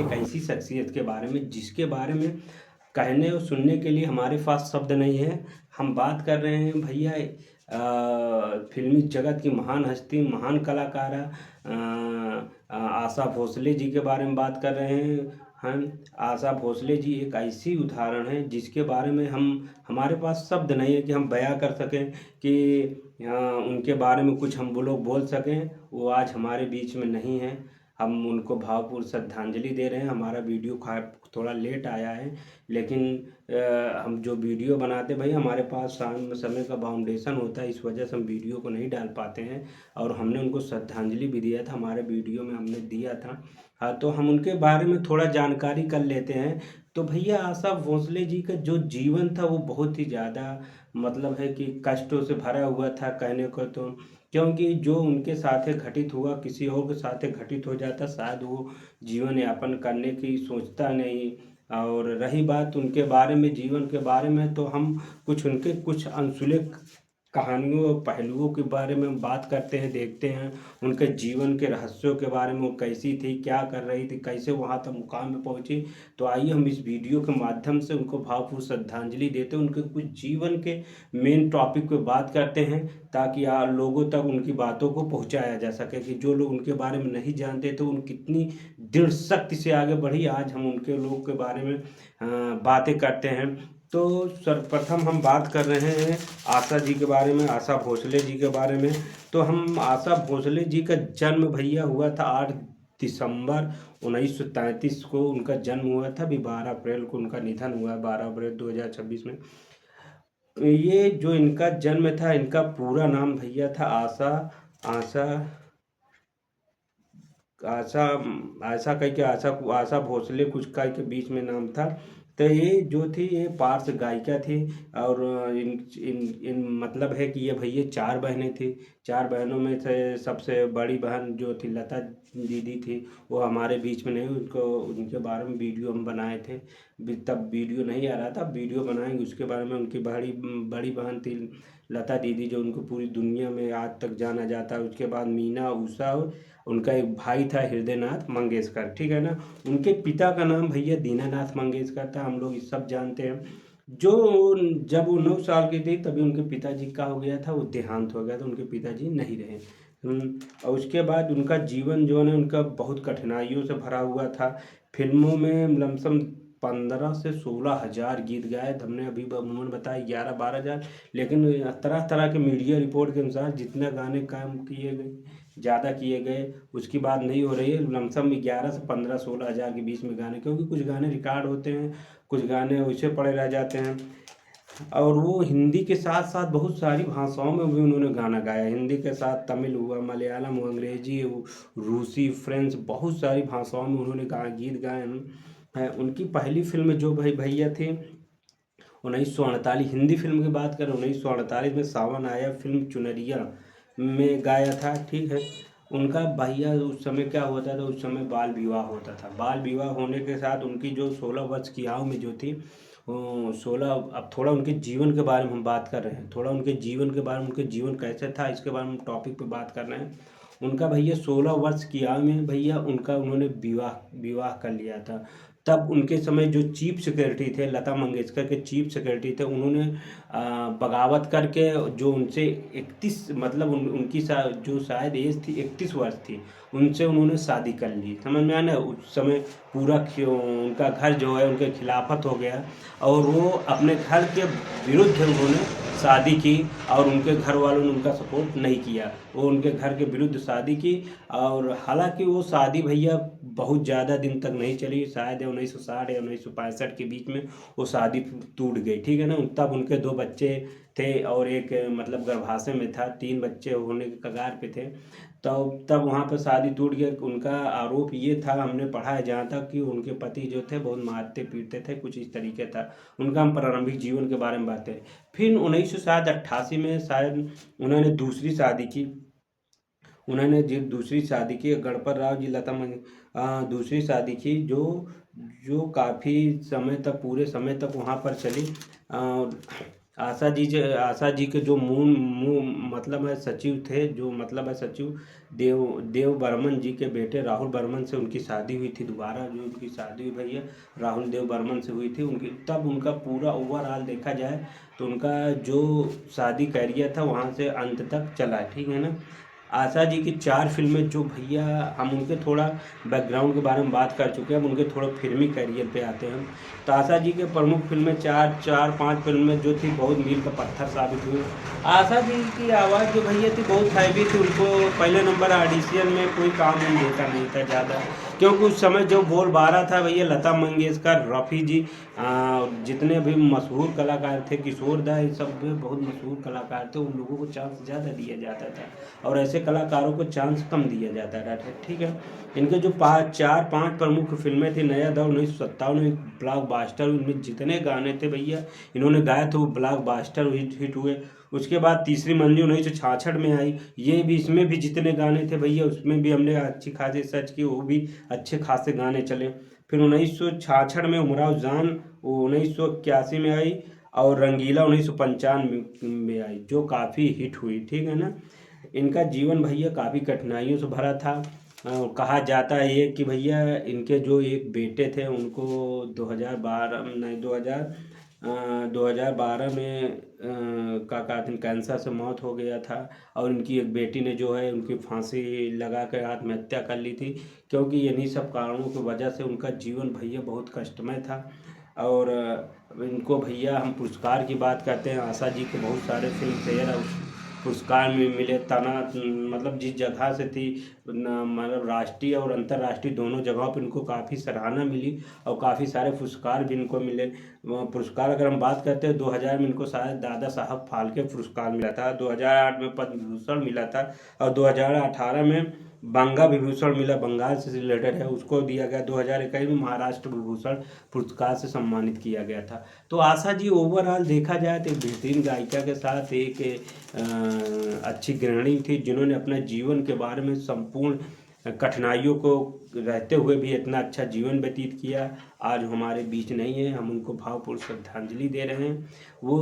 एक ऐसी शख्सियत के बारे में जिसके बारे में कहने और सुनने के लिए हमारे पास शब्द नहीं है। हम बात कर रहे हैं भैया फ़िल्मी जगत की महान हस्ती, महान कलाकारा आशा भोसले जी के बारे में बात कर रहे हैं हम। आशा भोसले जी एक ऐसी उदाहरण है जिसके बारे में हमारे पास शब्द नहीं है कि हम बयाँ कर सकें कि उनके बारे में कुछ हम वो लोग बोल सकें। वो आज हमारे बीच में नहीं हैं। हम उनको भावपूर्ण श्रद्धांजलि दे रहे हैं। हमारा वीडियो थोड़ा लेट आया है, लेकिन हम जो वीडियो बनाते भाई हमारे पास शाम समय का बाउंडेशन होता है, इस वजह से हम वीडियो को नहीं डाल पाते हैं। और हमने उनको श्रद्धांजलि भी दिया था, हमारे वीडियो में हमने दिया था। हाँ, तो हम उनके बारे में थोड़ा जानकारी कर लेते हैं। तो भैया आशा भोसले जी का जो जीवन था वो बहुत ही ज़्यादा मतलब है कि कष्टों से भरा हुआ था कहने को तो। क्योंकि जो उनके साथ घटित हुआ किसी और के साथ घटित हो जाता, शायद वो जीवन यापन करने की सोचता नहीं। और रही बात उनके बारे में, जीवन के बारे में, तो हम कुछ उनके कुछ अनसुले कहानियों और पहलुओं के बारे में बात करते हैं, देखते हैं उनके जीवन के रहस्यों के बारे में। वो कैसी थी, क्या कर रही थी, कैसे वहाँ तक मुकाम में पहुँची। तो आइए हम इस वीडियो के माध्यम से उनको भावपूर्ण श्रद्धांजलि देते हैं, उनके कुछ जीवन के मेन टॉपिक पे बात करते हैं, ताकि लोगों तक उनकी बातों को पहुंचाया जा सके कि जो लोग उनके बारे में नहीं जानते तो उन कितनी दृढ़ शक्ति से आगे बढ़ी। आज हम उनके लोग के बारे में बातें करते हैं। तो सर्वप्रथम हम बात कर रहे हैं आशा जी के बारे में, आशा भोसले जी के बारे में। तो हम आशा भोसले जी का जन्म भैया हुआ था 8 दिसंबर 1933 को उनका जन्म हुआ था। अभी 12 अप्रैल को उनका निधन हुआ है, 12 अप्रैल 2026 में। ये जो इनका जन्म था, इनका पूरा नाम भैया था आशा आशा आशा आशा कह के आशा भोसले कुछ का के बीच में नाम था। तो ये जो थी ये पार्श्व गायिका थी। और इन इन इन मतलब है कि ये भैया 4 बहनें थी। 4 बहनों में से सबसे बड़ी बहन जो थी लता दीदी थी, वो हमारे बीच में नहीं। उनको उनके बारे में वीडियो हम बनाए थे, तब वीडियो नहीं आ रहा था, वीडियो बनाएंगे उसके बारे में। उनकी बड़ी बड़ी बहन थी लता दीदी, जो उनको पूरी दुनिया में आज तक जाना जाता है। उसके बाद मीना उषा, उनका एक भाई था हृदयनाथ मंगेशकर, ठीक है ना। उनके पिता का नाम भैया दीनानाथ मंगेशकर था, हम लोग इस सब जानते हैं। जो जब वो 9 साल की थी तभी उनके पिताजी का हो गया था, वो देहांत हो गया था, उनके पिताजी नहीं रहे। और उसके बाद उनका जीवन जो है उनका बहुत कठिनाइयों से भरा हुआ था। फिल्मों में लमसम 15 से 16 हज़ार गीत गाए। हमने अभी उन्होंने बताया 11-12 हज़ार, लेकिन तरह तरह के मीडिया रिपोर्ट के अनुसार जितना गाने काम किए गए, ज़्यादा किए गए, उसकी बात नहीं हो रही है। लमसम 11 से 15-16 हज़ार के बीच में गाने, क्योंकि कुछ गाने रिकॉर्ड होते हैं, कुछ गाने वैसे पड़े रह जाते हैं। और वो हिंदी के साथ साथ बहुत सारी भाषाओं में भी उन्होंने गाना गाया। हिंदी के साथ तमिल हुआ, मलयालम हुआ, अंग्रेजी, रूसी, फ्रेंच, बहुत सारी भाषाओं में उन्होंने गीत गाए हैं। उनकी पहली फिल्म जो भैया थी 1948, हिंदी फिल्म की बात करें 1948 में सावन आया फिल्म चुनरिया में गाया था, ठीक है। उनका भैया उस समय क्या होता था, उस समय बाल विवाह होता था। बाल विवाह होने के साथ उनकी जो 16 वर्ष की आयु में जो थी 16, अब थोड़ा उनके जीवन के बारे में हम बात कर रहे हैं, थोड़ा उनके जीवन के बारे में, उनके जीवन कैसे था इसके बारे में टॉपिक पे बात कर रहे हैं। उनका भैया 16 वर्ष की आयु में भैया उन्होंने विवाह विवाह कर लिया था। तब उनके समय जो चीफ सेक्रेटरी थे, लता मंगेशकर के चीफ सेक्रेटरी थे, उन्होंने बगावत करके जो उनसे 31 मतलब उनकी जो शायद एज थी 31 वर्ष थी, उनसे उन्होंने शादी कर ली। समझ में आया ना। उस समय पूरा उनका घर जो है उनके खिलाफत हो गया, और वो अपने घर के विरुद्ध उन्होंने शादी की, और उनके घर वालों ने उनका सपोर्ट नहीं किया। वो उनके घर के विरुद्ध शादी की, और हालांकि वो शादी भैया बहुत ज़्यादा दिन तक नहीं चली, शायद 1960 या 1965 के बीच में वो शादी टूट गई, ठीक है ना। तब उनके 2 बच्चे थे और एक मतलब गर्भाशय में था, 3 बच्चे होने के कगार पे थे। तब वहाँ पर शादी टूट गया। उनका आरोप ये था, हमने पढ़ा है जहाँ तक, कि उनके पति जो थे बहुत मारते पीटते थे, कुछ इस तरीके था। उनका हम प्रारंभिक जीवन के बारे में बात करें। फिर 1988 में शायद उन्होंने दूसरी शादी की। उन्होंने जी दूसरी शादी की, गणपत राव जी दूसरी शादी की, जो जो काफ़ी समय तक, पूरे समय तक वहाँ पर चली। आशा जी के जो मतलब है सचिव थे, जो मतलब है सचिव देव देव बर्मन जी के बेटे राहुल बर्मन से उनकी शादी हुई थी। दोबारा जो उनकी शादी हुई भैया राहुल देव बर्मन से हुई थी उनकी। तब उनका पूरा ओवरऑल देखा जाए तो उनका जो शादी कैरियर था वहाँ से अंत तक चला, ठीक है ना। आशा जी की 4 फिल्में जो भैया, हम उनके थोड़ा बैकग्राउंड के बारे में बात कर चुके हैं, अब उनके थोड़ा फिल्मी करियर पे आते हैं। तो आशा जी के प्रमुख फिल्में 4-5 फिल्में जो थी बहुत मील का पत्थर साबित हुई। आशा जी की आवाज़ जो भैया थी बहुत हैवी थी, उनको पहले नंबर ऑडिशन में कोई काम नहीं देता नहीं था ज़्यादा, क्योंकि उस समय जो बोलबाला था भैया लता मंगेशकर, रफ़ी जी, जितने भी मशहूर कलाकार थे, किशोर दा, ये सब भी बहुत मशहूर कलाकार थे, उन लोगों को चांस ज़्यादा दिया जाता था और ऐसे कलाकारों को चांस कम दिया जाता था, ठीक है। इनके जो 4-5 प्रमुख फिल्में थी, नया दौर 1957 में ब्लॉकबस्टर, उनमें जितने गाने थे भैया इन्होंने गाए थे वो ब्लॉकबस्टर हिट हुए। उसके बाद तीसरी मंजिल 1966 में आई, ये भी, इसमें भी जितने गाने थे भैया उसमें भी हमने अच्छी खासी सर्च की, वो भी अच्छे खासे गाने चले। फिर 1966 में उमराव जान, वो 1981 में आई, और रंगीला 1995 में आई, जो काफ़ी हिट हुई, ठीक है ना। इनका जीवन भैया काफ़ी कठिनाइयों से भरा था। कहा जाता है ये कि भैया इनके जो एक बेटे थे उनको 2012 नहीं 2012 में का कहते हैं कैंसर से मौत हो गया था, और इनकी एक बेटी ने जो है उनकी फांसी लगा कर आत्महत्या कर ली थी, क्योंकि इन्हीं सब कारणों की वजह से उनका जीवन भैया बहुत कष्टमय था। और इनको भैया हम पुरस्कार की बात करते हैं, आशा जी के बहुत सारे फिल्म फेयर पुरस्कार में मिले, तना मतलब जिस जगह से थी मतलब राष्ट्रीय और अंतर्राष्ट्रीय दोनों जगहों पर इनको काफ़ी सराहना मिली और काफ़ी सारे पुरस्कार भी इनको मिले। पुरस्कार अगर हम बात करते हैं 2000 में इनको शायद दादा साहब फाल्के पुरस्कार मिला था, 2008 में पद्म विभूषण मिला था, और 2018 में बांगा विभूषण मिला, बंगाल से रिलेटेड है, उसको दिया गया। 2021 में महाराष्ट्र विभूषण पुरस्कार से सम्मानित किया गया था। तो आशा जी ओवरऑल देखा जाए तो एक बेहतरीन गायिका के साथ एक अच्छी गृहिणी थी, जिन्होंने अपने जीवन के बारे में संपूर्ण कठिनाइयों को रहते हुए भी इतना अच्छा जीवन व्यतीत किया। आज हमारे बीच नहीं है, हम उनको भावपूर्ण श्रद्धांजलि दे रहे हैं। वो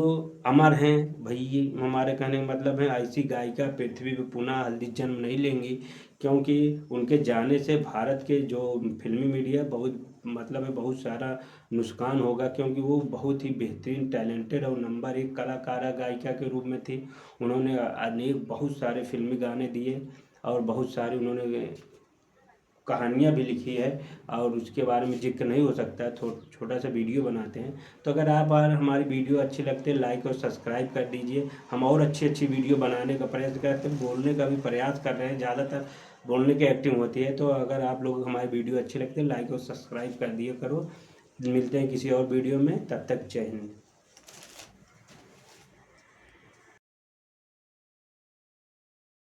अमर हैं भई, हमारे कहने का मतलब है ऐसी गायिका पृथ्वी पे पुनः हल्दी जन्म नहीं लेंगी, क्योंकि उनके जाने से भारत के जो फिल्मी मीडिया बहुत मतलब है बहुत सारा नुकसान होगा, क्योंकि वो बहुत ही बेहतरीन टैलेंटेड और नंबर 1 कलाकारा गायिका के रूप में थी। उन्होंने अनेक बहुत सारे फिल्मी गाने दिए और बहुत सारे उन्होंने कहानियाँ भी लिखी है, और उसके बारे में जिक्र नहीं हो सकता, छोटा सा वीडियो बनाते हैं। तो अगर आप हमारी वीडियो अच्छी लगती है लाइक और सब्सक्राइब कर दीजिए। हम और अच्छी अच्छी वीडियो बनाने का प्रयास करते हैं, बोलने का भी प्रयास कर रहे हैं, ज़्यादातर बोलने की एक्टिंग होती है। तो अगर आप लोग हमारी वीडियो अच्छी लगती है लाइक और सब्सक्राइब कर दिया करो। मिलते हैं किसी और वीडियो में, तब तक जय हिंद।